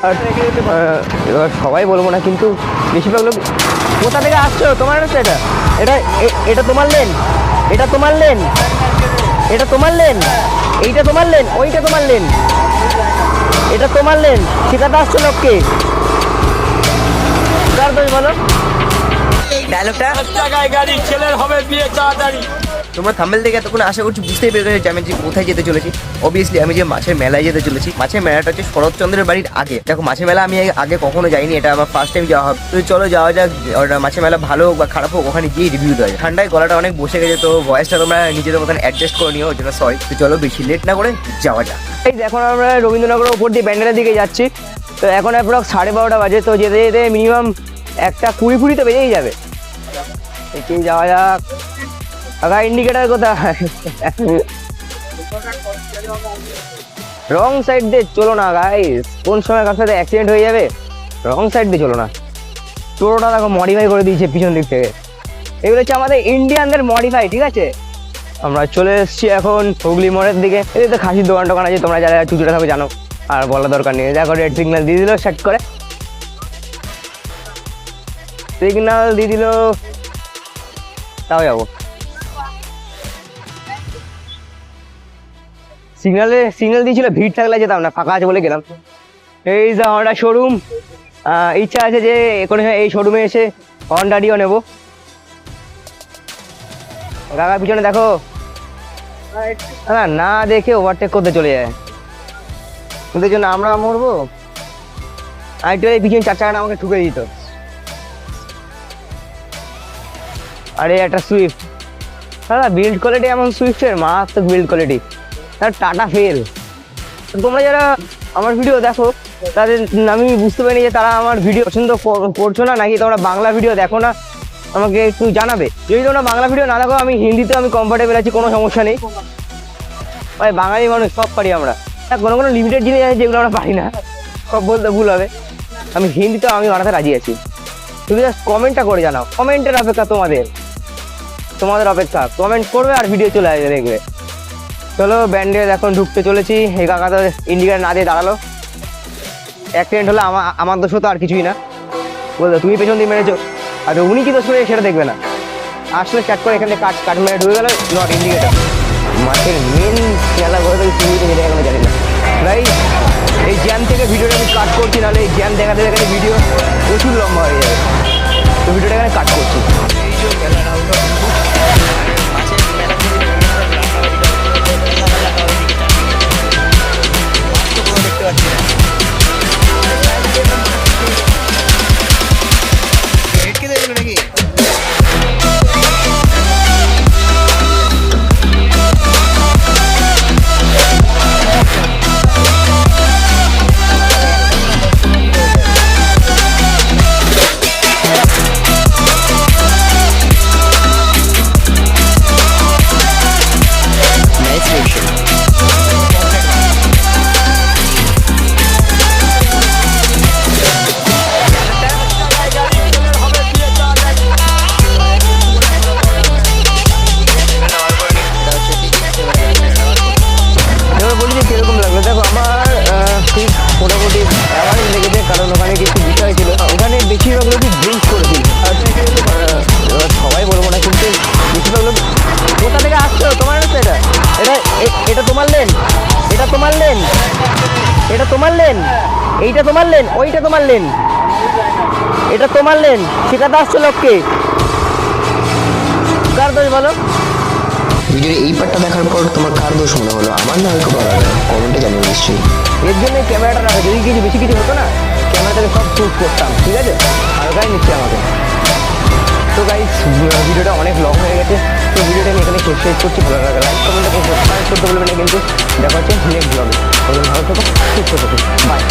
আর এবার সবাই বলবো না, কিন্তু বেশিরভাগ লোক কোথা থেকে আসছো? তোমার হচ্ছে এটা এটা এটা তোমার লেন, এটা তোমার লেন, এটা তোমার লেন, এইটা তোমার লেন, ওইটা তোমার লেন, এটা তোমার লেন, শেখাতে আসছো লোককে। কার দোষ বলো? ডায়লগটা গাড়ি ছেলের হবে বিয়ে তাড়াতাড়ি। তোমরা থাম্বনেল থেকে এতক্ষণ আশা করছি বুঝতেই পেরে গেছো যে আমি যে কোথায় যেতে চলেছি। অবভিয়াসলি আমি যে মাছের মেলায় যেতে চলেছি। মাছের মেলাটা হচ্ছে শরৎচন্দ্রের বাড়ির আগে। দেখো, মাছের মেলা আমি আগে কখনো যাইনি, এটা আমার ফার্স্ট টাইম যাওয়া হবে। তো চলো যাওয়া যাক। মাছের মেলা ভালো হোক বা খারাপ হোক, ওখানে গিয়ে রিভিউ দেওয়া যায়। ঠান্ডায় গলাটা অনেক বসে গেছে, তো ভয়েসটা তোমরা নিজেদের মতন অ্যাডজাস্ট করে নিও, ওই জন্য সরি। তো চলো বেশি লেট না করে যাওয়া যাক। এই এখন আমরা রবীন্দ্রনগরের উপর দিয়ে ব্যান্ডেলের দিকে যাচ্ছি। তো এখন অ্যাপ্রক্স 12:30 বাজে। তো যেতে যেতে মিনিমাম 1:20 তো বেজেই যাবে। এতেই যাওয়া যাক। আগা ইন্ডিকেটার কোথায়? রং সাইড দিয়ে চলো না গাইস, কোন সময় কার সাথে অ্যাক্সিডেন্ট হয়ে যাবে। রং সাইড দিয়ে চলো না। টোটোটা দেখো মডিফাই করে দিয়েছে পিছন দিক থেকে। এগুলো হচ্ছে আমাদের ইন্ডিয়ানদের মডিফাই, ঠিক আছে। আমরা চলে এসেছি এখন হুগলি মোড়ের দিকে। এই তো খাসির দোকান টোকান আছে, তোমরা যারা চুচুটা থাকবে জানো, আর বলার দরকার নেই। দেখো রেড সিগন্যাল দিয়ে দিল, সেট করে সিগন্যাল দিয়ে দিল, তাও যাবো। সিগন্যাল দিয়েছিল, ভিড় থাকলে যেতাম না, ফাঁকা আছে বলে গেলাম। এই যে হন্ডা শোরুম, ইচ্ছা আছে যে কোনো এই শোরুমে এসে হন্ডা ডিও নেবো। কাকা পিছনে দেখো, না দেখে ওভারটেক করতে চলে যায়। ওদের জন্য আমরা মরবো। আর একটু এই পিছনে 4 চাকাটা আমাকে ঠুকে দিত। আরে একটা সুইফট, দাদা বিল্ড কোয়ালিটি এমন সুইফটের মারাত্মক বিল্ড কোয়ালিটি, তার টাটা ফেল। তোমরা যারা আমার ভিডিও দেখো তাদের আমি বুঝতে পারিনি যে তারা আমার ভিডিও পছন্দ করছো না, নাকি তোমরা বাংলা ভিডিও দেখো না, আমাকে একটু জানাবে। যদি তোমরা বাংলা ভিডিও না দেখো, আমি হিন্দিতে আমি কমফর্টেবল আছি, কোনো সমস্যা নেই। ভাই বাঙালি মানুষ, সব পারি আমরা। কোনো কোনো লিমিটেড জিনিস আছে যেগুলো আমরা পারি না, সব বলতে ভুল হবে। আমি হিন্দিতেও আমি বানাতে রাজি আছি। তুমি জাস্ট কমেন্টটা করে জানাও, কমেন্টের অপেক্ষা তোমাদের অপেক্ষা। কমেন্ট করবে আর ভিডিও চলে আসবে, দেখবে। চলো ব্যান্ডেল এখন ঢুকতে চলেছি। এই কাকা তো ইন্ডিকেটার না দিয়ে দাঁড়ালো। অ্যাক্সিডেন্ট হলে আমার দোষ তো আর কিছুই না, বলতো তুমি পেছন দিয়ে মেরেছো, আর উনি কি দোষ করে সেটা দেখবে না। আসলে চ্যাট করে এখান থেকে কাট মেরে ঢুকে গেল, নট ইন্ডিকেটার। মাছের মেন খেলা করে তুমি যেটা এখনো জানি না ভাই। এই জ্যাম থেকে ভিডিওটা আমি কাট করছি, নাহলে এই জ্যাম দেখাতে দেখাতে ভিডিও প্রচুর লম্বা হয়ে যাবে। তো ভিডিওটা এখানে কাট করছি। কিরকম লাগলো দেখো, আমার ঠিক মোটামুটি অ্যাভারেজ লেগেছে, কারণ ওখানে কিছু বিষয় ছিল, ওখানে বেশিরভাগ লোকই ড্রিঙ্ক করেছিল। সবাই বলবো না, কিন্তু বেশিরভাগ লোক কোথা থেকে আসছো? তোমার হচ্ছে এটা এটা এটা তোমার লেন, এটা তোমার লেন, এটা তোমার লেন, এইটা তোমার লেন, ওইটা তোমার লেন, এটা তোমার লেন, শেখাতে আসছো লোককে। কার দোষ বলো? ভিডিওর এই পার্টটা দেখার পর তোমার কার দোষ মনে হলো? আমার না হয়তো পারা যায়, কমেন্টে জানিয়ে নিশ্চয়ই। এর জন্য ক্যামেরাটা রাখা, যদি বেশি কিছু হতো না ক্যামেরাটাকে সব শ্যুট করতাম, ঠিক আছে। হালকাই নিচ্ছে আমাকে। তো গাইস ভিডিওটা অনেক লং হয়ে গেছে, তো ভিডিওটা আমি এখানে শেষ করছি। ভালো লাগে লাইক কমেন্টটাকে সাবস্ক্রাইব করতে বলবেন না কিন্তু। দেখা হচ্ছে নেক্সট ব্লগে। ভালো থাকো, সুস্থ থাকো, বাই।